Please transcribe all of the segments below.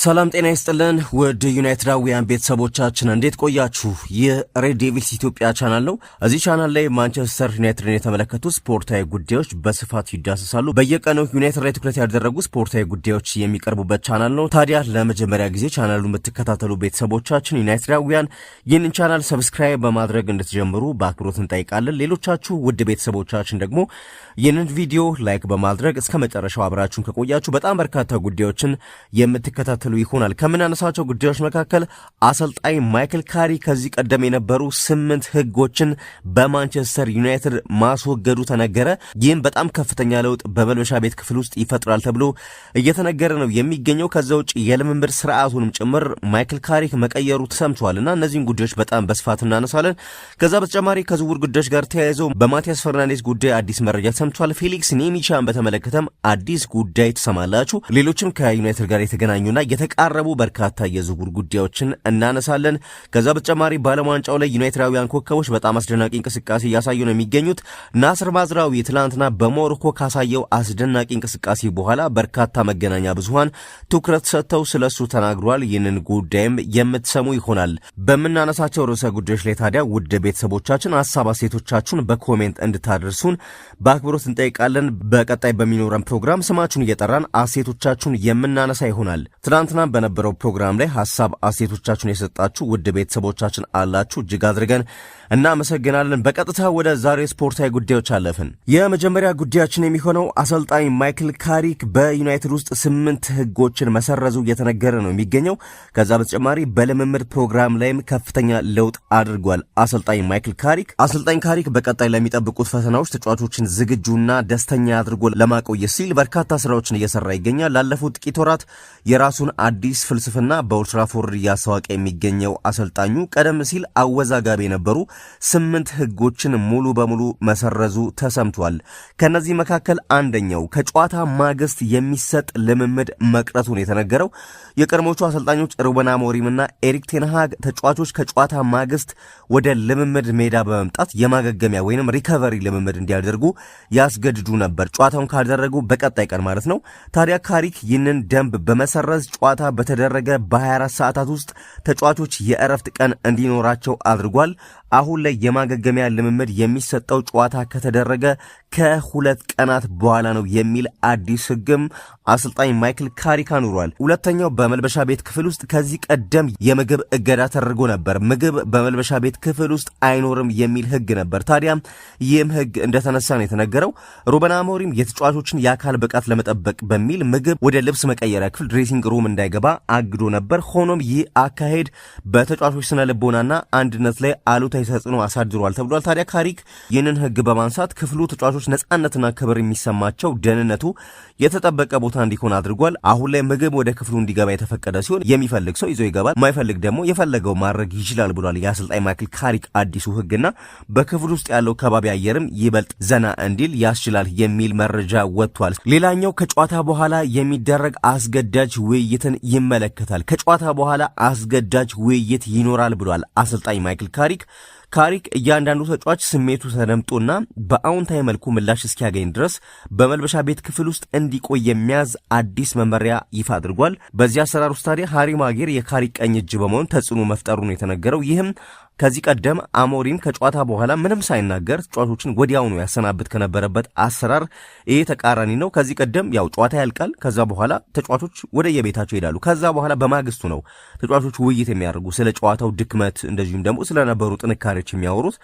ሰላም ጤና ይስጥልን ውድ ዩናይትዳውያን ቤተሰቦቻችን እንዴት ቆያችሁ? ይህ ሬድ ዴቪልስ ኢትዮጵያ ቻናል ነው። እዚህ ቻናል ላይ ማንቸስተር ዩናይትድን የተመለከቱ ስፖርታዊ ጉዳዮች በስፋት ይዳሰሳሉ። በየቀኑ ዩናይትድ ላይ ትኩረት ያደረጉ ስፖርታዊ ጉዳዮች የሚቀርቡበት ቻናል ነው። ታዲያ ለመጀመሪያ ጊዜ ቻናሉን የምትከታተሉ ቤተሰቦቻችን ዩናይትዳውያን ይህንን ቻናል ሰብስክራይብ በማድረግ እንድትጀምሩ በአክብሮት እንጠይቃለን። ሌሎቻችሁ ውድ ቤተሰቦቻችን ደግሞ ይህንን ቪዲዮ ላይክ በማድረግ እስከ መጨረሻው አብራችሁን ከቆያችሁ በጣም በርካታ ጉዳዮችን የምትከታተሉ ይሆናል። ከምናነሳቸው ጉዳዮች መካከል አሰልጣኝ ማይክል ካሪክ ከዚህ ቀደም የነበሩ 8 ህጎችን በማንቸስተር ዩናይትድ ማስወገዱ ተነገረ። ይህም በጣም ከፍተኛ ለውጥ በመልበሻ ቤት ክፍል ውስጥ ይፈጥራል ተብሎ እየተነገረ ነው የሚገኘው። ከዛ ውጭ የልምምድ ስርዓቱንም ጭምር ማይክል ካሪክ መቀየሩ ተሰምቷልና እነዚህን ጉዳዮች በጣም በስፋት እናነሳለን። ከዛ በተጨማሪ ከዝውውር ጉዳዮች ጋር ተያይዘው በማቲያስ ፈርናንዴዝ ጉዳይ አዲስ መረጃ ተሰምቷል። ፌሊክስ ኔሚቻን በተመለከተም አዲስ ጉዳይ ትሰማላችሁ። ሌሎችም ከዩናይትድ ጋር የተገናኙና የተቃረቡ በርካታ የዝውውር ጉዳዮችን እናነሳለን። ከዛ በተጨማሪ በዓለም ዋንጫው ላይ ዩናይትዳውያን ኮከቦች በጣም አስደናቂ እንቅስቃሴ እያሳዩ ነው የሚገኙት። ናስር ማዝራዊ ትላንትና በሞሮኮ ካሳየው አስደናቂ እንቅስቃሴ በኋላ በርካታ መገናኛ ብዙሃን ትኩረት ሰጥተው ስለሱ ተናግሯል። ይህንን ጉዳይም የምትሰሙ ይሆናል። በምናነሳቸው ርዕሰ ጉዳዮች ላይ ታዲያ ውድ ቤተሰቦቻችን ሀሳብ አስተያየቶቻችሁን በኮሜንት እንድታደርሱን በአክብሮት እንጠይቃለን። በቀጣይ በሚኖረን ፕሮግራም ስማችሁን እየጠራን አስተያየቶቻችሁን የምናነሳ ይሆናል። ትናንትና በነበረው ፕሮግራም ላይ ሀሳብ አስተያየቶቻችሁን የሰጣችሁ ውድ ቤተሰቦቻችን አላችሁ፣ እጅግ አድርገን እናመሰግናለን። በቀጥታ ወደ ዛሬ ስፖርታዊ ጉዳዮች አለፍን። የመጀመሪያ ጉዳያችን የሚሆነው አሰልጣኝ ማይክል ካሪክ በዩናይትድ ውስጥ 8 ህጎችን መሰረዙ እየተነገረ ነው የሚገኘው። ከዛ በተጨማሪ በልምምድ ፕሮግራም ላይም ከፍተኛ ለውጥ አድርጓል አሰልጣኝ ማይክል ካሪክ። አሰልጣኝ ካሪክ በቀጣይ ለሚጠብቁት ፈተናዎች ተጫዋቾችን ዝግጁና ደስተኛ አድርጎ ለማቆየት ሲል በርካታ ስራዎችን እየሰራ ይገኛል። ላለፉት ጥቂት ወራት የራሱን አዲስ ፍልስፍና በኦልድ ትራፎርድ እያስተዋወቀ የሚገኘው አሰልጣኙ ቀደም ሲል አወዛጋቢ የነበሩ 8 ህጎችን ሙሉ በሙሉ መሰረዙ ተሰምቷል። ከነዚህ መካከል አንደኛው ከጨዋታ ማግስት የሚሰጥ ልምምድ መቅረቱን የተነገረው የቀድሞቹ አሰልጣኞች ሩበን አሞሪምና ኤሪክ ቴን ሃግ ተጫዋቾች ከጨዋታ ማግስት ወደ ልምምድ ሜዳ በመምጣት የማገገሚያ ወይንም ሪከቨሪ ልምምድ እንዲያደርጉ ያስገድዱ ነበር፣ ጨዋታውን ካደረጉ በቀጣይ ቀን ማለት ነው። ታዲያ ካሪክ ይህንን ደንብ በመሰረዝ ጨዋታ በተደረገ በ24 ሰዓታት ውስጥ ተጫዋቾች የእረፍት ቀን እንዲኖራቸው አድርጓል። አሁን ላይ የማገገሚያ ልምምድ የሚሰጠው ጨዋታ ከተደረገ ከ2 ቀናት በኋላ ነው የሚል አዲስ ህግም አሰልጣኝ ማይክል ካሪክ አኑሯል። ሁለተኛው በመልበሻ ቤት ክፍል ውስጥ ከዚህ ቀደም የምግብ እገዳ ተደርጎ ነበር። ምግብ በመልበሻ ቤት ክፍል ውስጥ አይኖርም የሚል ህግ ነበር። ታዲያ ይህም ህግ እንደተነሳ ነው የተነገረው። ሩበን አሞሪም የተጫዋቾችን የአካል ብቃት ለመጠበቅ በሚል ምግብ ወደ ልብስ መቀየሪያ ክፍል ድሬሲንግ ሩም እንዳይገባ አግዶ ነበር። ሆኖም ይህ አካሄድ በተጫዋቾች ስነ ልቦናና አንድነት ላይ አሉታዊ ተጽዕኖ አሳድሯል ተብሏል። ታዲያ ካሪክ ይህንን ህግ በማንሳት ክፍሉ ተጫዋቾች ነጻነትና ክብር የሚሰማቸው ደህንነቱ የተጠበቀ ቦታ እንዲሆን አድርጓል። አሁን ላይ ምግብ ወደ ክፍሉ እንዲገባ የተፈቀደ ሲሆን የሚፈልግ ሰው ይዞ ይገባል፣ ማይፈልግ ደግሞ የፈለገው ማድረግ ይችላል ብሏል የአሰልጣኝ ማይክል ካሪክ አዲሱ ህግና በክፍሉ ውስጥ ያለው ከባቢ አየርም ይበልጥ ዘና እንዲል ያስችላል የሚል መረጃ ወጥቷል። ሌላኛው ከጨዋታ በኋላ የሚደረግ አስገዳጅ ውይይትን ይመለከታል። ከጨዋታ በኋላ አስገዳጅ ውይይት ይኖራል ብሏል አሰልጣኝ ማይክል ካሪክ። እያንዳንዱ ተጫዋች ስሜቱ ተደምጦና በአዎንታዊ መልኩ ምላሽ እስኪያገኝ ድረስ በመልበሻ ቤት ክፍል ውስጥ እንዲቆይ የሚያዝ አዲስ መመሪያ ይፋ አድርጓል። በዚህ አሰራር ውስጥ ታዲያ ሃሪ ማጌር የካሪክ ቀኝ እጅ በመሆን ተጽዕኖ መፍጠሩ ነው የተነገረው። ይህም ከዚህ ቀደም አሞሪም ከጨዋታ በኋላ ምንም ሳይናገር ተጫዋቾችን ወዲያውኑ ያሰናብት ከነበረበት አሰራር ይሄ ተቃራኒ ነው። ከዚህ ቀደም ያው ጨዋታ ያልቃል፣ ከዛ በኋላ ተጫዋቾች ወደ የቤታቸው ይሄዳሉ። ከዛ በኋላ በማግስቱ ነው ተጫዋቾች ውይይት የሚያደርጉ ስለ ጨዋታው ድክመት እንደዚሁም ደግሞ ስለነበሩ ጥንካሬዎች የሚያወሩት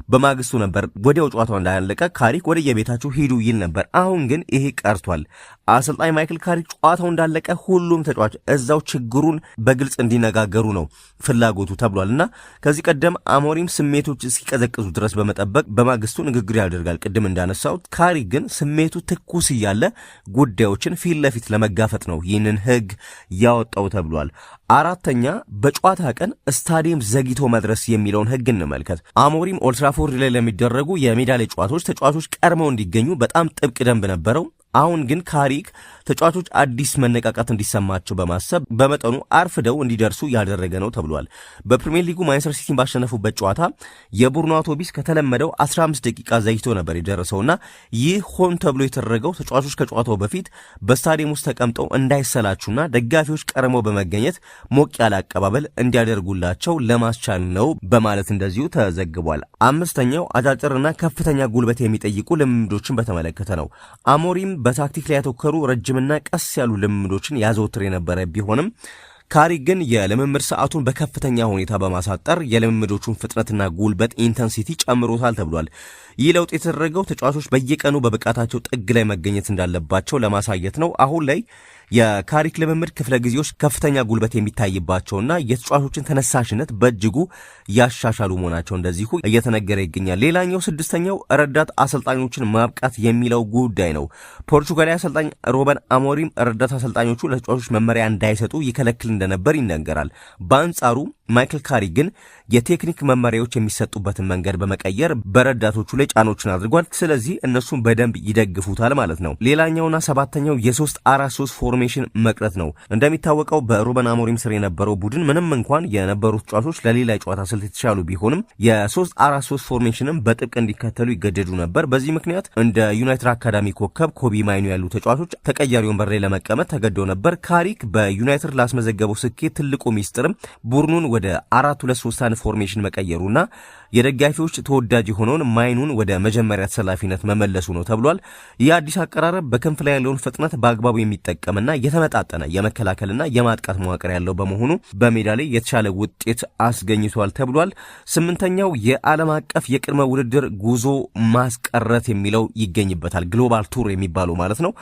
በማግስቱ ነበር። ወዲያው ጨዋታው እንዳያለቀ ካሪክ ወደ የቤታቸው ሂዱ ይል ነበር። አሁን ግን ይሄ ቀርቷል። አሰልጣኝ ማይክል ካሪክ ጨዋታው እንዳለቀ ሁሉም ተጫዋች እዛው ችግሩን በግልጽ እንዲነጋገሩ ነው ፍላጎቱ ተብሏልና ከዚህ ቀደም አሞሪም ስሜቶች እስኪቀዘቅዙ ድረስ በመጠበቅ በማግስቱ ንግግር ያደርጋል። ቅድም እንዳነሳው ካሪክ ግን ስሜቱ ትኩስ እያለ ጉዳዮችን ፊት ለፊት ለመጋፈጥ ነው ይህንን ህግ ያወጣው ተብሏል። አራተኛ በጨዋታ ቀን ስታዲየም ዘግይቶ መድረስ የሚለውን ህግ እንመልከት። አሞሪም ኦልድ ትራፎርድ ላይ ለሚደረጉ የሜዳ ላይ ጨዋታዎች ተጫዋቾች ቀድመው እንዲገኙ በጣም ጥብቅ ደንብ ነበረው። አሁን ግን ካሪክ ተጫዋቾች አዲስ መነቃቃት እንዲሰማቸው በማሰብ በመጠኑ አርፍደው እንዲደርሱ ያደረገ ነው ተብሏል። በፕሪሚየር ሊጉ ማንቸስተር ሲቲን ባሸነፉበት ጨዋታ የቡድኑ አውቶቢስ ከተለመደው 15 ደቂቃ ዘይቶ ነበር የደረሰውና ይህ ሆን ተብሎ የተደረገው ተጫዋቾች ከጨዋታው በፊት በስታዲየም ውስጥ ተቀምጠው እንዳይሰላቹና ደጋፊዎች ቀርመው በመገኘት ሞቅ ያለ አቀባበል እንዲያደርጉላቸው ለማስቻል ነው በማለት እንደዚሁ ተዘግቧል። አምስተኛው አጫጭርና ከፍተኛ ጉልበት የሚጠይቁ ልምምዶችን በተመለከተ ነው። አሞሪም በታክቲክ ላይ ያተኮሩ ረጅምና ቀስ ያሉ ልምምዶችን ያዘወትር የነበረ ቢሆንም ካሪክ ግን የልምምድ ሰዓቱን በከፍተኛ ሁኔታ በማሳጠር የልምምዶቹን ፍጥነትና ጉልበት ኢንተንሲቲ ጨምሮታል ተብሏል። ይህ ለውጥ የተደረገው ተጫዋቾች በየቀኑ በብቃታቸው ጥግ ላይ መገኘት እንዳለባቸው ለማሳየት ነው። አሁን ላይ የካሪክ ልምምድ ክፍለ ጊዜዎች ከፍተኛ ጉልበት የሚታይባቸውና የተጫዋቾችን ተነሳሽነት በእጅጉ ያሻሻሉ መሆናቸው እንደዚሁ እየተነገረ ይገኛል። ሌላኛው ስድስተኛው ረዳት አሰልጣኞችን ማብቃት የሚለው ጉዳይ ነው። ፖርቹጋላዊ አሰልጣኝ ሮበን አሞሪም ረዳት አሰልጣኞቹ ለተጫዋቾች መመሪያ እንዳይሰጡ ይከለክል እንደነበር ይነገራል። በአንጻሩ ማይክል ካሪክ ግን የቴክኒክ መመሪያዎች የሚሰጡበትን መንገድ በመቀየር በረዳቶቹ ላይ ጫኖችን አድርጓል። ስለዚህ እነሱም በደንብ ይደግፉታል ማለት ነው። ሌላኛውና ሰባተኛው የ3-4-3 ፎርሜሽን መቅረት ነው። እንደሚታወቀው በሩበን አሞሪም ስር የነበረው ቡድን ምንም እንኳን የነበሩት ተጫዋቾች ለሌላ የጨዋታ ስልት የተሻሉ ቢሆንም የ3-4-3 ፎርሜሽንም በጥብቅ እንዲከተሉ ይገደዱ ነበር። በዚህ ምክንያት እንደ ዩናይትድ አካዳሚ ኮከብ ኮቢ ማይኑ ያሉ ተጫዋቾች ተቀያሪ ወንበር ላይ ለመቀመጥ ተገደው ነበር። ካሪክ በዩናይትድ ላስመዘገበው ስኬት ትልቁ ሚስጥርም ቡድኑን ወደ 4-2-3 ፎርሜሽን መቀየሩና የደጋፊዎች ተወዳጅ የሆነውን ማይኑን ወደ መጀመሪያ ተሰላፊነት መመለሱ ነው ተብሏል። ይህ አዲስ አቀራረብ በክንፍ ላይ ያለውን ፍጥነት በአግባቡ የሚጠቀምና የተመጣጠነ የመከላከልና የማጥቃት መዋቅር ያለው በመሆኑ በሜዳ ላይ የተሻለ ውጤት አስገኝቷል ተብሏል። ስምንተኛው የዓለም አቀፍ የቅድመ ውድድር ጉዞ ማስቀረት የሚለው ይገኝበታል። ግሎባል ቱር የሚባለው ማለት ነው።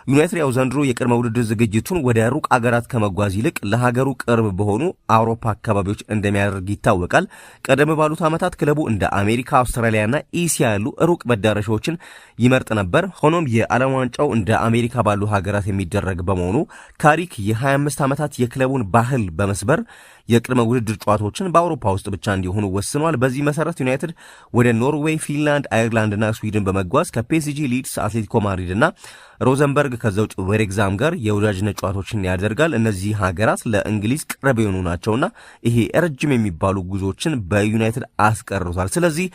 ዩናይትድ ያው ዘንድሮ የቅድመ ውድድር ዝግጅቱን ወደ ሩቅ አገራት ከመጓዝ ይልቅ ለሀገሩ ቅርብ በሆኑ አውሮፓ አካባቢዎች እንደሚያደርግ ይታወቃል። ቀደም ባሉት ዓመታት ክለቡ እንደ አሜሪካ፣ አውስትራሊያና ኤሲያ ያሉ ሩቅ መዳረሻዎችን ይመርጥ ነበር። ሆኖም የዓለም ዋንጫው እንደ አሜሪካ ባሉ ሀገራት የሚደረግ በመሆኑ ካሪክ የ25 ዓመታት የክለቡን ባህል በመስበር የቅድመ ውድድር ጨዋታዎችን በአውሮፓ ውስጥ ብቻ እንዲሆኑ ወስኗል። በዚህ መሰረት ዩናይትድ ወደ ኖርዌይ፣ ፊንላንድ፣ አየርላንድና ስዊድን በመጓዝ ከፒኤስጂ፣ ሊድስ፣ አትሌቲኮ ማድሪድና ሮዘንበርግ ከዛ ውጭ ዌሬግዛም ጋር የወዳጅነት ጨዋታዎችን ያደርጋል። እነዚህ ሀገራት ለእንግሊዝ ቅርብ የሆኑ ናቸውና ይሄ ረጅም የሚባሉ ጉዞዎችን በዩናይትድ አስቀርቷል። ስለዚህ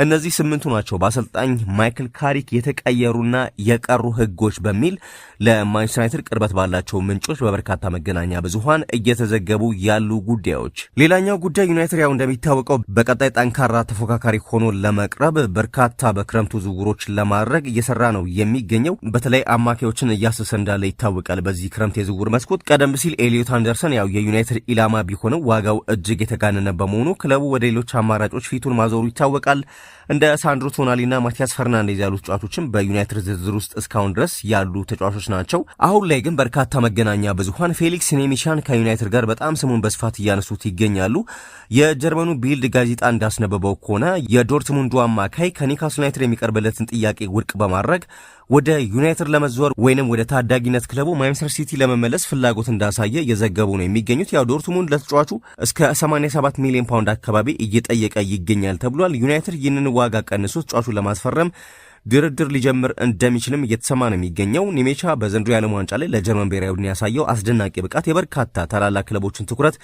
እነዚህ ስምንቱ ናቸው በአሰልጣኝ ማይክል ካሪክ የተቀየሩና የቀሩ ህጎች በሚል ለማንቸስተር ዩናይትድ ቅርበት ባላቸው ምንጮች በበርካታ መገናኛ ብዙሃን እየተዘገቡ ያሉ ጉዳዮች። ሌላኛው ጉዳይ ዩናይትድ ያው እንደሚታወቀው በቀጣይ ጠንካራ ተፎካካሪ ሆኖ ለመቅረብ በርካታ በክረምቱ ዝውውሮች ለማድረግ እየሰራ ነው የሚገኘው። በተለይ አማካዮችን እያሰሰ እንዳለ ይታወቃል። በዚህ ክረምት የዝውውር መስኮት ቀደም ሲል ኤሊዮት አንደርሰን ያው የዩናይትድ ኢላማ ቢሆንም ዋጋው እጅግ የተጋነነ በመሆኑ ክለቡ ወደ ሌሎች አማራጮች ፊቱን ማዞሩ ይታወቃል። እንደ ሳንድሮ ቶናሊና ማቲያስ ፈርናንዴዝ ያሉ ተጫዋቾችም በዩናይትድ ዝርዝር ውስጥ እስካሁን ድረስ ያሉ ተጫዋቾች ናቸው። አሁን ላይ ግን በርካታ መገናኛ ብዙሃን ፌሊክስ ኔሚሻን ከዩናይትድ ጋር በጣም ስሙን በስፋት እያነሱት ይገኛሉ። የጀርመኑ ቢልድ ጋዜጣ እንዳስነበበው ከሆነ የዶርትሙንዱ አማካይ ከኒውካስል ዩናይትድ የሚቀርብለትን ጥያቄ ውድቅ በማድረግ ወደ ዩናይትድ ለመዘወር ወይንም ወደ ታዳጊነት ክለቡ ማንቸስተር ሲቲ ለመመለስ ፍላጎት እንዳሳየ እየዘገቡ ነው የሚገኙት። ያው ዶርትሙንድ ለተጫዋቹ እስከ 87 ሚሊዮን ፓውንድ አካባቢ እየጠየቀ ይገኛል ተብሏል። ዩናይትድ ይህንን ዋጋ ቀንሶ ተጫዋቹን ለማስፈረም ድርድር ሊጀምር እንደሚችልም እየተሰማ ነው የሚገኘው። ኒሜቻ በዘንድሮ የዓለም ዋንጫ ላይ ለጀርመን ብሔራዊ ቡድን ያሳየው አስደናቂ ብቃት የበርካታ ታላላቅ ክለቦችን ትኩረት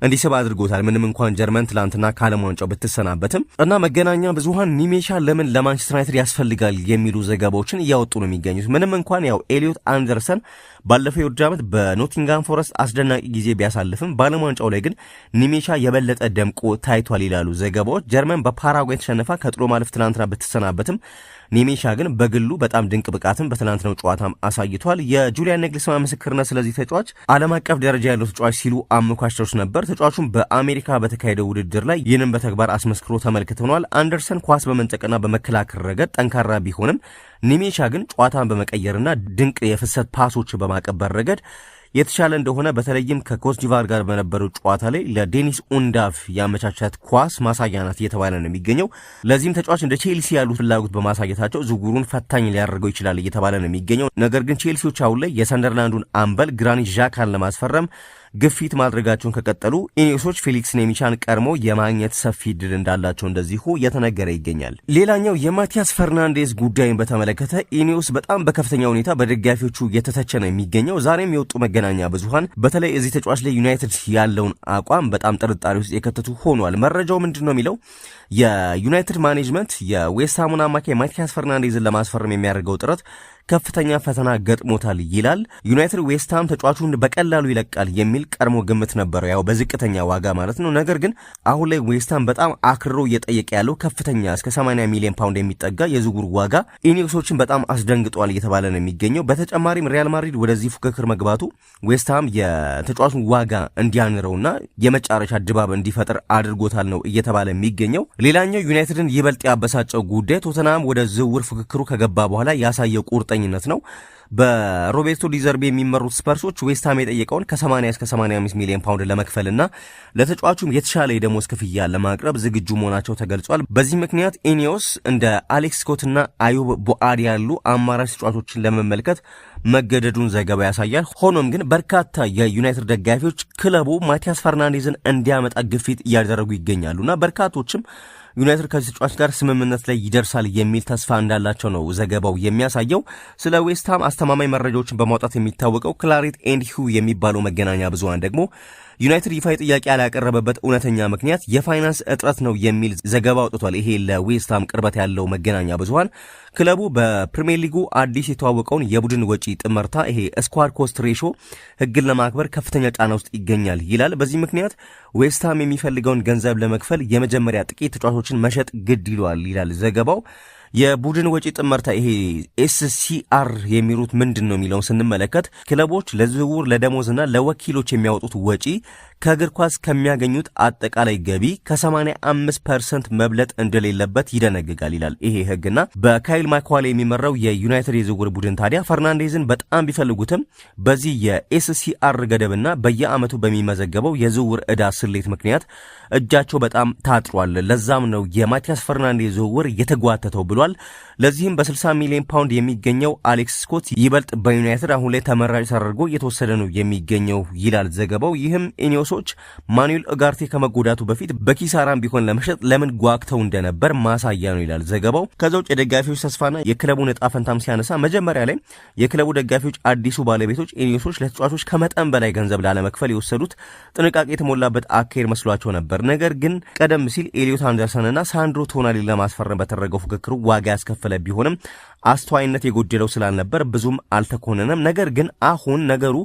እንዲስብ አድርጎታል። ምንም እንኳን ጀርመን ትላንትና ከዓለም ዋንጫው ብትሰናበትም እና መገናኛ ብዙሃን ኒሜቻ ለምን ለማንቸስተር ዩናይትድ ያስፈልጋል የሚሉ ዘገባዎችን እያወጡ ነው የሚገኙት። ምንም እንኳን ያው ኤሊዮት አንደርሰን ባለፈው የውድድር ዓመት በኖቲንጋም ፎረስት አስደናቂ ጊዜ ቢያሳልፍም በዓለም ዋንጫው ላይ ግን ኒሜቻ የበለጠ ደምቆ ታይቷል ይላሉ ዘገባዎች። ጀርመን በፓራጓይ ተሸንፋ ከጥሎ ማለፍ ትላንትና ብትሰናበትም ኒሜሻ ግን በግሉ በጣም ድንቅ ብቃትን በትናንትናው ጨዋታም አሳይቷል። የጁሊያን ነግልስማን ምስክርነት ስለዚህ ተጫዋች ዓለም አቀፍ ደረጃ ያለው ተጫዋች ሲሉ አሞካሽተውት ነበር። ተጫዋቹም በአሜሪካ በተካሄደው ውድድር ላይ ይህንን በተግባር አስመስክሮ ተመልክተናል። አንደርሰን ኳስ በመንጠቅና በመከላከል ረገድ ጠንካራ ቢሆንም ኒሜሻ ግን ጨዋታን በመቀየርና ድንቅ የፍሰት ፓሶች በማቀበል ረገድ የተሻለ እንደሆነ በተለይም ከኮትዲቫር ጋር በነበረው ጨዋታ ላይ ለዴኒስ ኡንዳፍ ያመቻቻት ኳስ ማሳያ ናት እየተባለ ነው የሚገኘው። ለዚህም ተጫዋች እንደ ቼልሲ ያሉ ፍላጎት በማሳየታቸው ዝውውሩን ፈታኝ ሊያደርገው ይችላል እየተባለ ነው የሚገኘው። ነገር ግን ቼልሲዎች አሁን ላይ የሰንደርላንዱን አምበል ግራኒት ዣካን ለማስፈረም ግፊት ማድረጋቸውን ከቀጠሉ ኢኒዮሶች ፌሊክስ ኔሚቻን ቀድሞ የማግኘት ሰፊ ድል እንዳላቸው እንደዚሁ የተነገረ ይገኛል። ሌላኛው የማቲያስ ፈርናንዴዝ ጉዳይን በተመለከተ ኢኒዮስ በጣም በከፍተኛ ሁኔታ በደጋፊዎቹ የተተቸ ነው የሚገኘው። ዛሬም የወጡ መገናኛ ብዙሃን በተለይ እዚህ ተጫዋች ላይ ዩናይትድ ያለውን አቋም በጣም ጥርጣሬ ውስጥ የከተቱ ሆኗል። መረጃው ምንድን ነው የሚለው የዩናይትድ ማኔጅመንት የዌስትሃሙን አማካይ ማቲያስ ፈርናንዴዝን ለማስፈረም የሚያደርገው ጥረት ከፍተኛ ፈተና ገጥሞታል ይላል። ዩናይትድ ዌስትሃም ተጫዋቹን በቀላሉ ይለቃል የሚል ቀድሞ ግምት ነበረው፣ ያው በዝቅተኛ ዋጋ ማለት ነው። ነገር ግን አሁን ላይ ዌስትሃም በጣም አክርሮ እየጠየቀ ያለው ከፍተኛ እስከ 80 ሚሊዮን ፓውንድ የሚጠጋ የዝውውር ዋጋ ኢኒዮሶችን በጣም አስደንግጧል እየተባለ ነው የሚገኘው። በተጨማሪም ሪያል ማድሪድ ወደዚህ ፉክክር መግባቱ ዌስትሃም የተጫዋቹን ዋጋ እንዲያንረውና የመጨረሻ ድባብ እንዲፈጥር አድርጎታል ነው እየተባለ የሚገኘው። ሌላኛው ዩናይትድን ይበልጥ ያበሳጨው ጉዳይ ቶተንሃም ወደ ዝውውር ፉክክሩ ከገባ በኋላ ያሳየው ቁርጠኝነት ነው። በሮቤርቶ ዲዘርቢ የሚመሩት ስፐርሶች ዌስትሃም የጠየቀውን ከ80 እስከ 85 ሚሊዮን ፓውንድ ለመክፈልና ለተጫዋቹም የተሻለ የደሞዝ ክፍያ ለማቅረብ ዝግጁ መሆናቸው ተገልጿል። በዚህ ምክንያት ኢኒዮስ እንደ አሌክስ ስኮትና አዩብ ቦአድ ያሉ አማራጭ ተጫዋቾችን ለመመልከት መገደዱን ዘገባ ያሳያል። ሆኖም ግን በርካታ የዩናይትድ ደጋፊዎች ክለቡ ማቲያስ ፈርናንዴዝን እንዲያመጣ ግፊት እያደረጉ ይገኛሉና በርካቶችም ዩናይትድ ከዚህ ተጫዋች ጋር ስምምነት ላይ ይደርሳል የሚል ተስፋ እንዳላቸው ነው ዘገባው የሚያሳየው። ስለ ዌስትሃም አስተማማኝ መረጃዎችን በማውጣት የሚታወቀው ክላሪት ኤንድ ሂው የሚባለው መገናኛ ብዙሃን ደግሞ ዩናይትድ ይፋዊ ጥያቄ ያላቀረበበት እውነተኛ ምክንያት የፋይናንስ እጥረት ነው የሚል ዘገባ አውጥቷል። ይሄ ለዌስትሃም ቅርበት ያለው መገናኛ ብዙሃን ክለቡ በፕሪሚየር ሊጉ አዲስ የተዋወቀውን የቡድን ወጪ ጥመርታ ይሄ ስኳድ ኮስት ሬሾ ሕግን ለማክበር ከፍተኛ ጫና ውስጥ ይገኛል ይላል። በዚህ ምክንያት ዌስትሃም የሚፈልገውን ገንዘብ ለመክፈል የመጀመሪያ ጥቂት ተጫዋቾችን መሸጥ ግድ ይሏል ይላል ዘገባው። የቡድን ወጪ ጥመርታ ይሄ ኤስሲአር የሚሉት ምንድን ነው የሚለውን ስንመለከት ክለቦች ለዝውውር ለደሞዝና ለወኪሎች የሚያወጡት ወጪ ከእግር ኳስ ከሚያገኙት አጠቃላይ ገቢ ከ85% መብለጥ እንደሌለበት ይደነግጋል ይላል ይሄ ህግና በካይል ማኳሌ የሚመራው የዩናይትድ የዝውውር ቡድን ታዲያ ፈርናንዴዝን በጣም ቢፈልጉትም በዚህ የኤስሲአር ገደብና በየዓመቱ በሚመዘገበው የዝውውር ዕዳ ስሌት ምክንያት እጃቸው በጣም ታጥሯል። ለዛም ነው የማቲያስ ፈርናንዴዝ ዝውውር የተጓተተው ብሏል። ለዚህም በ60 ሚሊዮን ፓውንድ የሚገኘው አሌክስ ስኮት ይበልጥ በዩናይትድ አሁን ላይ ተመራጭ ተደርጎ እየተወሰደ ነው የሚገኘው ይላል ዘገባው። ይህም ኢኒዮሶች ማኑኤል ኡጋርቴ ከመጎዳቱ በፊት በኪሳራም ቢሆን ለመሸጥ ለምን ጓግተው እንደነበር ማሳያ ነው ይላል ዘገባው። ከዛ ውጭ የደጋፊዎች ተስፋና የክለቡን ዕጣ ፈንታም ሲያነሳ መጀመሪያ ላይ የክለቡ ደጋፊዎች አዲሱ ባለቤቶች ኢኒዮሶች ለተጫዋቾች ከመጠን በላይ ገንዘብ ላለመክፈል የወሰዱት ጥንቃቄ የተሞላበት አካሄድ መስሏቸው ነበር። ነገር ግን ቀደም ሲል ኤሊዮት አንደርሰንና ሳንድሮ ቶናሊ ለማስፈረም በተደረገው ፍክክሩ ዋጋ ያስከፈለ ቢሆንም አስተዋይነት የጎደለው ስላልነበር ብዙም አልተኮነነም። ነገር ግን አሁን ነገሩ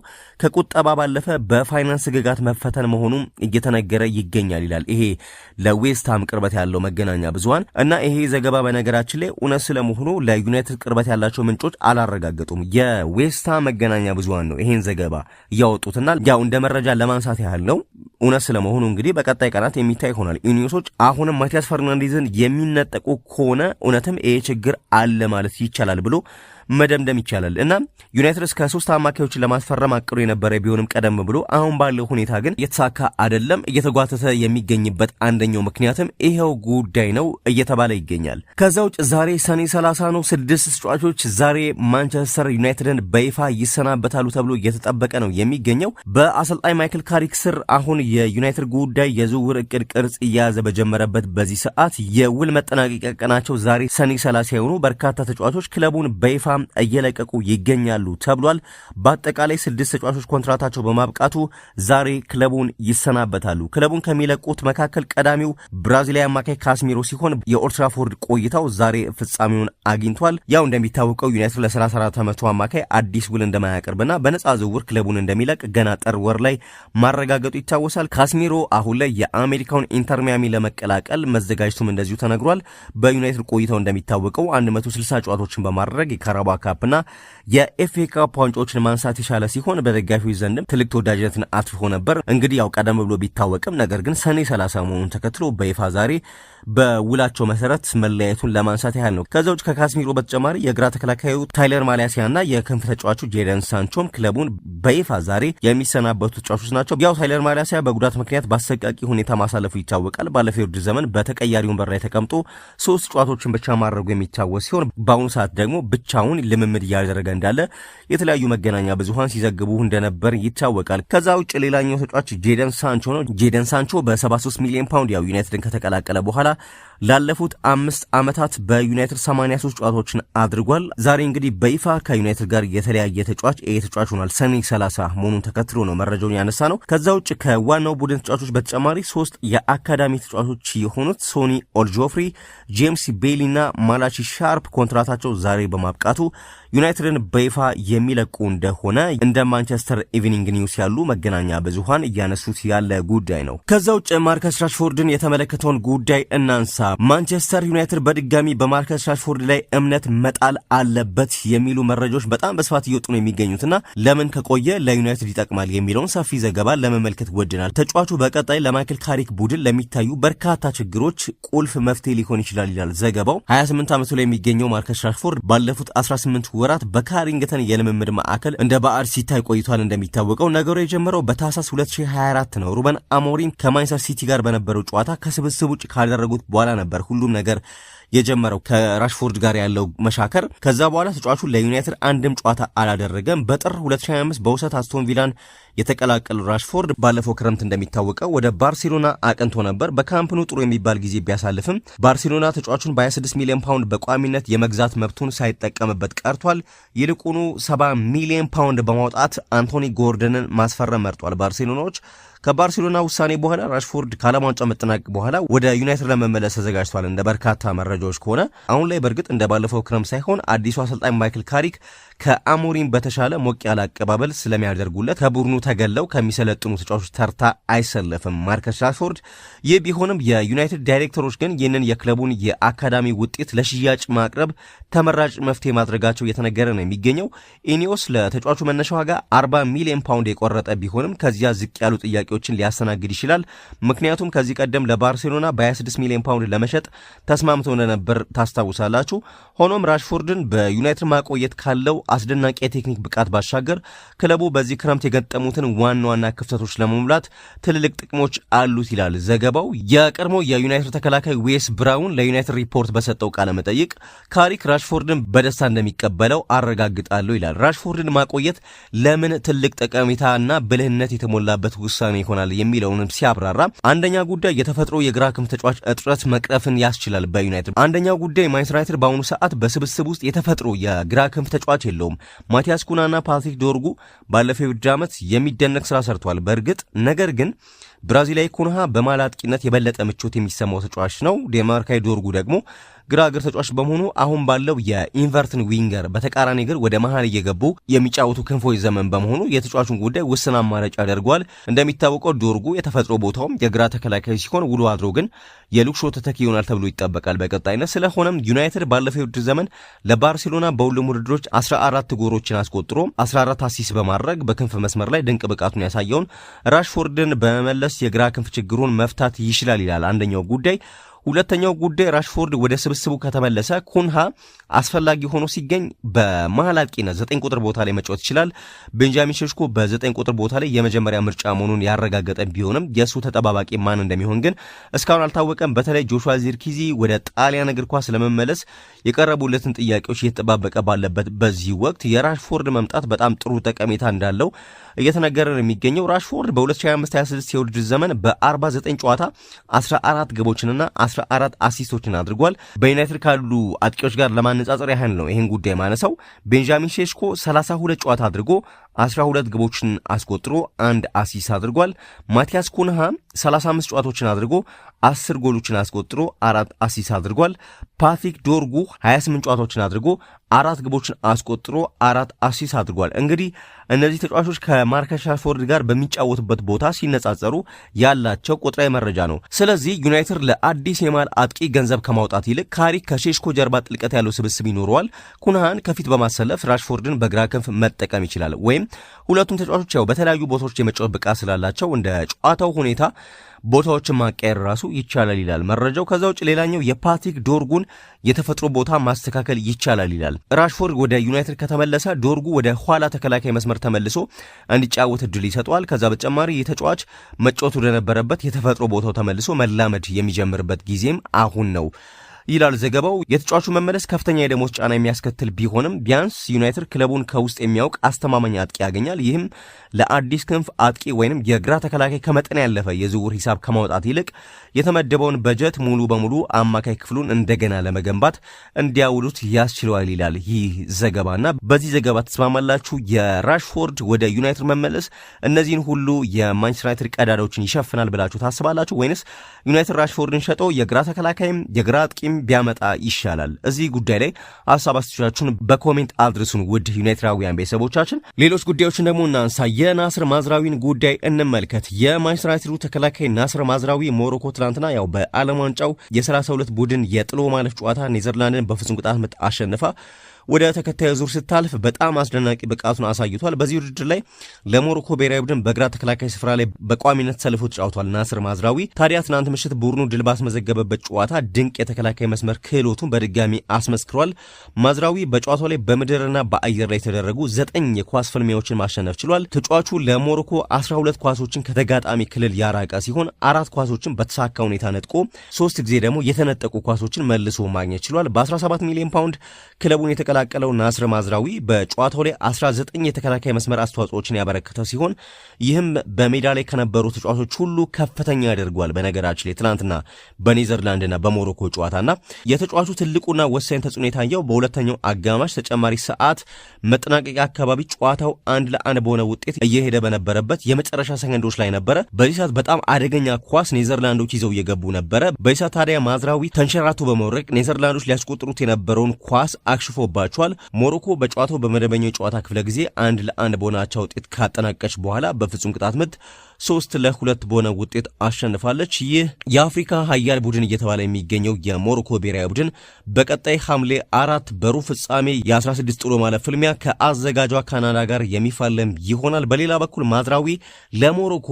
ከቁጠባ ባለፈ በፋይናንስ ግጋት መፈተን መሆኑ እየተነገረ ይገኛል ይላል ይሄ ለዌስትሃም ቅርበት ያለው መገናኛ ብዙሃን እና ይሄ ዘገባ በነገራችን ላይ እውነት ስለመሆኑ ለዩናይትድ ቅርበት ያላቸው ምንጮች አላረጋገጡም። የዌስትሃም መገናኛ ብዙሃን ነው ይሄን ዘገባ ያወጡትና ያው እንደ መረጃ ለማንሳት ያህል ነው። እውነት ስለመሆኑ እንግዲህ በቀጣይ ቀናት የሚታይ ይሆናል። ኢኒዮሶች አሁንም ማቲያስ ፈርናንዴዝን የሚነጠቁ ከሆነ እውነትም ይሄ ችግር አለ ማለት ይቻላል ብሎ መደምደም ይቻላል እና ዩናይትድ እስከ 3 አማካዮችን ለማስፈረም አቅዶ የነበረ ቢሆንም ቀደም ብሎ አሁን ባለው ሁኔታ ግን የተሳካ አይደለም። እየተጓተተ የሚገኝበት አንደኛው ምክንያትም ይሄው ጉዳይ ነው እየተባለ ይገኛል። ከዛ ውጭ ዛሬ ሰኔ 30 ነው። 6 ተጫዋቾች ዛሬ ማንቸስተር ዩናይትድን በይፋ ይሰናበታሉ ተብሎ እየተጠበቀ ነው የሚገኘው። በአሰልጣኝ ማይክል ካሪክ ስር አሁን የዩናይትድ ጉዳይ የዝውውር እቅድ ቅርጽ እየያዘ በጀመረበት በዚህ ሰዓት የውል መጠናቀቂያ ቀናቸው ዛሬ ሰኔ 30 የሆኑ በርካታ ተጫዋቾች ክለቡን በይፋ እየለቀቁ ይገኛሉ ተብሏል። በአጠቃላይ 6 ተጫዋቾች ኮንትራታቸው በማብቃቱ ዛሬ ክለቡን ይሰናበታሉ። ክለቡን ከሚለቁት መካከል ቀዳሚው ብራዚላዊ አማካይ ካስሚሮ ሲሆን የኦልድ ትራፎርድ ቆይታው ዛሬ ፍጻሜውን አግኝቷል። ያው እንደሚታወቀው ዩናይትድ ለ34 ዓመቱ አማካይ አዲስ ውል እንደማያቀርብና በነጻ ዝውውር ክለቡን እንደሚለቅ ገና ጥር ወር ላይ ማረጋገጡ ይታወሳል። ካስሚሮ አሁን ላይ የአሜሪካውን ኢንተር ሚያሚ ለመቀላቀል መዘጋጀቱም እንደዚሁ ተነግሯል። በዩናይትድ ቆይታው እንደሚታወቀው 160 ጨዋታዎችን በማድረግ የካራባ ካፕና የኤፍኤ ካፕ ዋንጫዎችን ማንሳት የቻለ ሲሆን በደጋፊዎች ዘንድም ትልቅ ተወዳጅነትን አትርፎ ነበር። እንግዲህ ያው ቀደም ብሎ ቢታወቅም ነገር ግን ሰኔ 30 መሆኑን ተከትሎ በይፋ ዛሬ በውላቸው መሰረት መለያየቱን ለማንሳት ያህል ነው። ከዛ ውጭ ከካስሚሮ በተጨማሪ የግራ ተከላካዩ ታይለር ማሊያሲያና የክንፍ ተጫዋቹ ጄደን ሳንቾም ክለቡን በይፋ ዛሬ የሚሰናበቱ ተጫዋቾች ናቸው። ያው ታይለር ማሊያሲያ በጉዳት ምክንያት በአሰቃቂ ሁኔታ ማሳለፉ ይታወቃል። ባለፈው የውድድር ዘመን በተቀያሪ ወንበር ላይ ተቀምጦ 3 ጨዋታዎችን ብቻ ማድረጉ የሚታወስ ሲሆን በአሁኑ ሰዓት ደግሞ ብቻውን ሲሆን ልምምድ እያደረገ እንዳለ የተለያዩ መገናኛ ብዙሃን ሲዘግቡ እንደነበር ይታወቃል። ከዛ ውጭ ሌላኛው ተጫዋች ጄደን ሳንቾ ነው። ጄደን ሳንቾ በ73 ሚሊዮን ፓውንድ ያው ዩናይትድን ከተቀላቀለ በኋላ ላለፉት 5 ዓመታት በዩናይትድ 83 ጨዋታዎችን አድርጓል። ዛሬ እንግዲህ በይፋ ከዩናይትድ ጋር የተለያየ ተጫዋች ተጫዋች ሆኗል። ሰኔ 30 መሆኑን ተከትሎ ነው መረጃውን ያነሳ ነው። ከዛ ውጭ ከዋናው ቡድን ተጫዋቾች በተጨማሪ 3 የአካዳሚ ተጫዋቾች የሆኑት ሶኒ ኦልጆፍሪ፣ ጄምስ ቤሊ እና ማላቺ ሻርፕ ኮንትራታቸው ዛሬ በማብቃቱ ዩናይትድን በይፋ የሚለቁ እንደሆነ እንደ ማንቸስተር ኢቭኒንግ ኒውስ ያሉ መገናኛ ብዙሃን እያነሱት ያለ ጉዳይ ነው። ከዛ ውጭ ማርከስ ራሽፎርድን የተመለከተውን ጉዳይ እናንሳ። ማንቸስተር ዩናይትድ በድጋሚ በማርከስ ራሽፎርድ ላይ እምነት መጣል አለበት የሚሉ መረጃዎች በጣም በስፋት እየወጡ ነው የሚገኙትና ለምን ከቆየ ለዩናይትድ ይጠቅማል የሚለውን ሰፊ ዘገባ ለመመልከት ወድናል። ተጫዋቹ በቀጣይ ለማይክል ካሪክ ቡድን ለሚታዩ በርካታ ችግሮች ቁልፍ መፍትሄ ሊሆን ይችላል ይላል ዘገባው። 28 ዓመቱ ላይ የሚገኘው ማርከስ ራሽፎርድ ባለፉት 18 ወራት በካሪንግተን የልምምድ ማዕከል እንደ ባዕድ ሲታይ ቆይቷል። እንደሚታወቀው ነገሩ የጀመረው በታህሳስ 2024 ነው። ሩበን አሞሪም ከማንቸስተር ሲቲ ጋር በነበረው ጨዋታ ከስብስብ ውጭ ካደረጉት በኋላ ነበር ሁሉም ነገር የጀመረው ከራሽፎርድ ጋር ያለው መሻከር። ከዛ በኋላ ተጫዋቹ ለዩናይትድ አንድም ጨዋታ አላደረገም። በጥር 2025 በውሰት አስቶን ቪላን የተቀላቀለው ራሽፎርድ ባለፈው ክረምት እንደሚታወቀው ወደ ባርሴሎና አቅንቶ ነበር። በካምፕኑ ጥሩ የሚባል ጊዜ ቢያሳልፍም ባርሴሎና ተጫዋቹን በ26 ሚሊዮን ፓውንድ በቋሚነት የመግዛት መብቱን ሳይጠቀምበት ቀርቷል። ይልቁኑ 70 ሚሊዮን ፓውንድ በማውጣት አንቶኒ ጎርደንን ማስፈረም መርጧል። ባርሴሎናዎች ከባርሴሎና ውሳኔ በኋላ ራሽፎርድ ከዓለም ዋንጫ መጠናቀቅ በኋላ ወደ ዩናይትድ ለመመለስ ተዘጋጅቷል። እንደ በርካታ መረጃዎች ከሆነ አሁን ላይ በእርግጥ እንደ ባለፈው ክረምት ሳይሆን አዲሱ አሰልጣኝ ማይክል ካሪክ ከአሞሪም በተሻለ ሞቅ ያለ አቀባበል ስለሚያደርጉለት ከቡድኑ ተገለው ከሚሰለጥኑ ተጫዋቾች ተርታ አይሰለፍም ማርከስ ራሽፎርድ። ይህ ቢሆንም የዩናይትድ ዳይሬክተሮች ግን ይህንን የክለቡን የአካዳሚ ውጤት ለሽያጭ ማቅረብ ተመራጭ መፍትሄ ማድረጋቸው እየተነገረ ነው የሚገኘው። ኢኒዮስ ለተጫዋቹ መነሻ ዋጋ 40 ሚሊዮን ፓውንድ የቆረጠ ቢሆንም ከዚያ ዝቅ ያሉ ጥያቄዎችን ሊያስተናግድ ይችላል። ምክንያቱም ከዚህ ቀደም ለባርሴሎና በ26 ሚሊዮን ፓውንድ ለመሸጥ ተስማምተው እንደነበር ታስታውሳላችሁ። ሆኖም ራሽፎርድን በዩናይትድ ማቆየት ካለው አስደናቂ የቴክኒክ ብቃት ባሻገር ክለቡ በዚህ ክረምት የገጠሙትን ዋና ዋና ክፍተቶች ለመሙላት ትልልቅ ጥቅሞች አሉት ይላል ዘገባው። የቀድሞ የዩናይትድ ተከላካይ ዌስ ብራውን ለዩናይትድ ሪፖርት በሰጠው ቃለ መጠይቅ ካሪክ ራሽፎርድን በደስታ እንደሚቀበለው አረጋግጣለሁ ይላል። ራሽፎርድን ማቆየት ለምን ትልቅ ጠቀሜታና ብልህነት የተሞላበት ውሳኔ ይሆናል የሚለውንም ሲያብራራ አንደኛ ጉዳይ የተፈጥሮ የግራ ክንፍ ተጫዋች እጥረት መቅረፍን ያስችላል በዩናይትድ። አንደኛው ጉዳይ ማንቸስተር ዩናይትድ በአሁኑ ሰዓት በስብስብ ውስጥ የተፈጥሮ የግራ ክንፍ ተጫዋች የለውም። ማቲያስ ኩናና ፓትሪክ ዶርጉ ባለፈው የውድድር ዓመት የሚደነቅ ስራ ሰርቷል በእርግጥ ነገር ግን ብራዚላዊ ኩንሃ በማል አጥቂነት የበለጠ ምቾት የሚሰማው ተጫዋች ነው። ዴንማርካዊ ዶርጉ ደግሞ ግራ እግር ተጫዋች በመሆኑ አሁን ባለው የኢንቨርትን ዊንገር በተቃራኒ እግር ወደ መሃል እየገቡ የሚጫወቱ ክንፎች ዘመን በመሆኑ የተጫዋቹን ጉዳይ ውስን አማራጭ ያደርገዋል። እንደሚታወቀው ዶርጉ የተፈጥሮ ቦታውም የግራ ተከላካይ ሲሆን ውሎ አድሮ ግን የሉክሾ ተተኪ ይሆናል ተብሎ ይጠበቃል በቀጣይነት። ስለሆነም ዩናይትድ ባለፈው የውድድር ዘመን ለባርሴሎና በሁሉም ውድድሮች 14 ጎሎችን አስቆጥሮ 14 አሲስት በማድረግ በክንፍ መስመር ላይ ድንቅ ብቃቱን ያሳየውን ራሽፎርድን በመመለስ የግራ ክንፍ ችግሩን መፍታት ይችላል ይላል አንደኛው ጉዳይ። ሁለተኛው ጉዳይ ራሽፎርድ ወደ ስብስቡ ከተመለሰ ኩንሃ አስፈላጊ ሆኖ ሲገኝ በመሃል አጥቂነት 9 ቁጥር ቦታ ላይ መጫወት ይችላል። ቤንጃሚን ሼሽኮ በ9 ቁጥር ቦታ ላይ የመጀመሪያ ምርጫ መሆኑን ያረጋገጠ ቢሆንም የሱ ተጠባባቂ ማን እንደሚሆን ግን እስካሁን አልታወቀም። በተለይ ጆሹዋ ዚርክዚ ወደ ጣሊያን እግር ኳስ ለመመለስ የቀረቡለትን ጥያቄዎች እየተጠባበቀ ባለበት በዚህ ወቅት የራሽፎርድ መምጣት በጣም ጥሩ ጠቀሜታ እንዳለው እየተነገረ ነው የሚገኘው። ራሽፎርድ በ2025/26 የውድድር ዘመን በ49 ጨዋታ 14 ግቦችንና 14 አሲስቶችን አድርጓል። በዩናይትድ ካሉ አጥቂዎች ጋር ለማነጻጸር ያህል ነው ይህን ጉዳይ ማነሳው። ቤንጃሚን ሼሽኮ 32 ጨዋታ አድርጎ 12 ግቦችን አስቆጥሮ 1 አሲስት አድርጓል። ማቲያስ ኩንሃ 35 ጨዋታዎችን አድርጎ 10 ጎሎችን አስቆጥሮ 4 አሲስት አድርጓል። ፓትሪክ ዶርጉ 28 ጨዋታዎችን አድርጎ 4 ግቦችን አስቆጥሮ 4 አሲስት አድርጓል። እንግዲህ እነዚህ ተጫዋቾች ከማርከስ ራሽፎርድ ጋር በሚጫወቱበት ቦታ ሲነጻጸሩ ያላቸው ቁጥራዊ መረጃ ነው። ስለዚህ ዩናይትድ ለአዲስ የማል አጥቂ ገንዘብ ከማውጣት ይልቅ ካሪክ ከሼሽኮ ጀርባ ጥልቀት ያለው ስብስብ ይኖረዋል። ኩንሃን ከፊት በማሰለፍ ራሽፎርድን በግራ ክንፍ መጠቀም ይችላል። ወይም ሁለቱም ተጫዋቾች ያው በተለያዩ ቦታዎች የመጫወት ብቃት ስላላቸው እንደ ጨዋታው ሁኔታ ቦታዎችን ማቀየር ራሱ ይቻላል ይላል መረጃው። ከዛ ውጭ ሌላኛው የፓትሪክ ዶርጉን የተፈጥሮ ቦታ ማስተካከል ይቻላል ይላል። ራሽፎርድ ወደ ዩናይትድ ከተመለሰ ዶርጉ ወደ ኋላ ተከላካይ መስመር ተመልሶ እንዲጫወት እድል ይሰጠዋል። ከዛ በተጨማሪ የተጫዋች መጫወት ወደ ነበረበት የተፈጥሮ ቦታው ተመልሶ መላመድ የሚጀምርበት ጊዜም አሁን ነው ይላል ዘገባው። የተጫዋቹ መመለስ ከፍተኛ የደሞዝ ጫና የሚያስከትል ቢሆንም ቢያንስ ዩናይትድ ክለቡን ከውስጥ የሚያውቅ አስተማማኝ አጥቂ ያገኛል። ይህም ለአዲስ ክንፍ አጥቂ ወይንም የግራ ተከላካይ ከመጠን ያለፈ የዝውውር ሂሳብ ከማውጣት ይልቅ የተመደበውን በጀት ሙሉ በሙሉ አማካይ ክፍሉን እንደገና ለመገንባት እንዲያውሉት ያስችለዋል ይላል ይህ ዘገባና በዚህ ዘገባ ተስማማላችሁ? የራሽፎርድ ወደ ዩናይትድ መመለስ እነዚህን ሁሉ የማንቸስተር ዩናይትድ ቀዳዳዎችን ይሸፍናል ብላችሁ ታስባላችሁ ወይንስ ዩናይትድ ራሽፎርድን ሸጦ የግራ ተከላካይም የግራ አጥቂም ቢያመጣ ይሻላል? እዚህ ጉዳይ ላይ ሀሳብ አስተያየታችሁን በኮሜንት አድርሱን ውድ ዩናይትዳውያን ቤተሰቦቻችን። ሌሎች ጉዳዮችን ደግሞ እናንሳ። የናስር ማዝራዊን ጉዳይ እንመልከት። የማንቸስተር ዩናይትዱ ተከላካይ ናስር ማዝራዊ ሞሮኮ ትናንትና በዓለም ዋንጫው የ32 ቡድን የጥሎ ማለፍ ጨዋታ ኔዘርላንድን በፍጹም ቅጣት ምት አሸንፋ ወደ ተከታዩ ዙር ስታልፍ በጣም አስደናቂ ብቃቱን አሳይቷል። በዚህ ውድድር ላይ ለሞሮኮ ብሔራዊ ቡድን በግራ ተከላካይ ስፍራ ላይ በቋሚነት ተሰልፎ ተጫውቷል ናስር ማዝራዊ። ታዲያ ትናንት ምሽት ቡድኑ ድል ባስመዘገበበት ጨዋታ ድንቅ የተከላካይ መስመር ክህሎቱን በድጋሚ አስመስክሯል። ማዝራዊ በጨዋታው ላይ በምድርና በአየር ላይ የተደረጉ 9 የኳስ ፍልሚያዎችን ማሸነፍ ችሏል። ተጫዋቹ ለሞሮኮ 12 ኳሶችን ከተጋጣሚ ክልል ያራቀ ሲሆን 4 ኳሶችን በተሳካ ሁኔታ ነጥቆ 3 ጊዜ ደግሞ የተነጠቁ ኳሶችን መልሶ ማግኘት ችሏል። በ17 ሚሊዮን ፓውንድ ክለቡን የተቀላቀለው ናስር ማዝራዊ በጨዋታው ላይ 19 የተከላካይ መስመር አስተዋጽኦችን ያበረከተ ሲሆን ይህም በሜዳ ላይ ከነበሩ ተጫዋቾች ሁሉ ከፍተኛ ያደርጓል። በነገራችን ላይ ትናንትና በኔዘርላንድና በሞሮኮ ጨዋታና የተጫዋቹ ትልቁና ወሳኝ ተጽዕኖ የታየው በሁለተኛው አጋማሽ ተጨማሪ ሰዓት መጠናቀቂያ አካባቢ ጨዋታው 1-1 በሆነ ውጤት እየሄደ በነበረበት የመጨረሻ ሰከንዶች ላይ ነበረ። በዚህ ሰዓት በጣም አደገኛ ኳስ ኔዘርላንዶች ይዘው እየገቡ ነበረ። በዚህ ሰዓት ታዲያ ማዝራዊ ተንሸራቶ በመውረቅ ኔዘርላንዶች ሊያስቆጥሩት የነበረውን ኳስ አክሽፎባቸዋል። ሞሮኮ በጨዋታው በመደበኛው ጨዋታ ክፍለ ጊዜ 1-1 በሆነ አቻ ውጤት ካጠናቀች በኋላ በፍጹም ቅጣት ምት 3-2 በሆነ ውጤት አሸንፋለች። ይህ የአፍሪካ ሀያል ቡድን እየተባለ የሚገኘው የሞሮኮ ብሔራዊ ቡድን በቀጣይ ሐምሌ 4 በሩብ ፍጻሜ የ16 ጥሎ ማለፍ ፍልሚያ ከአዘጋጇ ካናዳ ጋር የሚፋለም ይሆናል። በሌላ በኩል ማዝራዊ ለሞሮኮ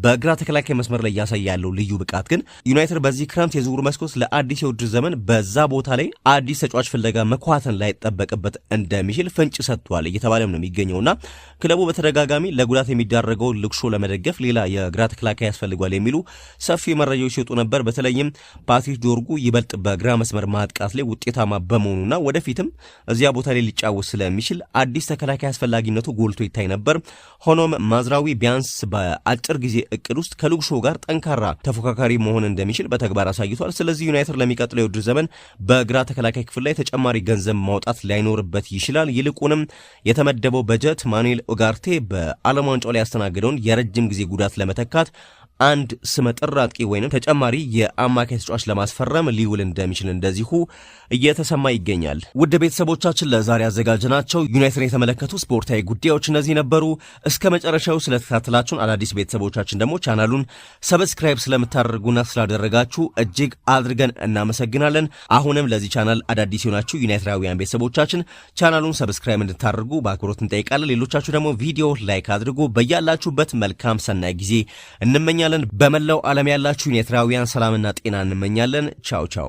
በግራ ተከላካይ መስመር ላይ ያሳየ ያለው ልዩ ብቃት ግን ዩናይትድ በዚህ ክረምት የዝውውር መስኮት ለአዲስ የውድድር ዘመን በዛ ቦታ ላይ አዲስ ተጫዋች ፍለጋ መኳተን ላይ ጠበቅበት እንደሚችል ፍንጭ ሰጥቷል እየተባለም ነው የሚገኘውና ክለቡ በተደጋጋሚ ለጉዳት የሚዳረገው ልክሾ ለመደገፍ ሌላ የግራ ተከላካይ ያስፈልጓል የሚሉ ሰፊ መረጃዎች ሲወጡ ነበር። በተለይም ፓትሪክ ዶርጉ ይበልጥ በግራ መስመር ማጥቃት ላይ ውጤታማ በመሆኑና ወደፊትም እዚያ ቦታ ላይ ሊጫወት ስለሚችል አዲስ ተከላካይ አስፈላጊነቱ ጎልቶ ይታይ ነበር። ሆኖም ማዝራዊ ቢያንስ በአጭር ጊዜ እቅድ ውስጥ ከልክሾ ጋር ጠንካራ ተፎካካሪ መሆን እንደሚችል በተግባር አሳይቷል። ስለዚህ ዩናይትድ ለሚቀጥለው የውድድር ዘመን በግራ ተከላካይ ክፍል ላይ ተጨማሪ ገንዘብ ማውጣት ላይኖርበት ይችላል። ይልቁንም የተመደበው በጀት ማኑኤል ኡጋርቴ በዓለም ዋንጫው ላይ ያስተናገደውን የረጅም ጊዜ ጉዳት ለመተካት አንድ ስመጥር አጥቂ ወይንም ተጨማሪ የአማካይ ተጫዋች ለማስፈረም ሊውል እንደሚችል እንደዚሁ እየተሰማ ይገኛል። ውድ ቤተሰቦቻችን ለዛሬ ያዘጋጀናቸው ዩናይትድን የተመለከቱ ስፖርታዊ ጉዳዮች እነዚህ ነበሩ። እስከ መጨረሻው ስለተከታተላችሁን አዳዲስ ቤተሰቦቻችን ደግሞ ቻናሉን ሰብስክራይብ ስለምታደርጉና ስላደረጋችሁ እጅግ አድርገን እናመሰግናለን። አሁንም ለዚህ ቻናል አዳዲስ የሆናችሁ ዩናይትዳውያን ቤተሰቦቻችን ቻናሉን ሰብስክራይብ እንድታደርጉ በአክብሮት እንጠይቃለን። ሌሎቻችሁ ደግሞ ቪዲዮ ላይክ አድርጉ። በያላችሁበት መልካም ሰናይ ጊዜ እንመኛለን። በመላው ዓለም ያላችሁ ዩናይትዳውያን ሰላምና ጤና እንመኛለን። ቻው ቻው።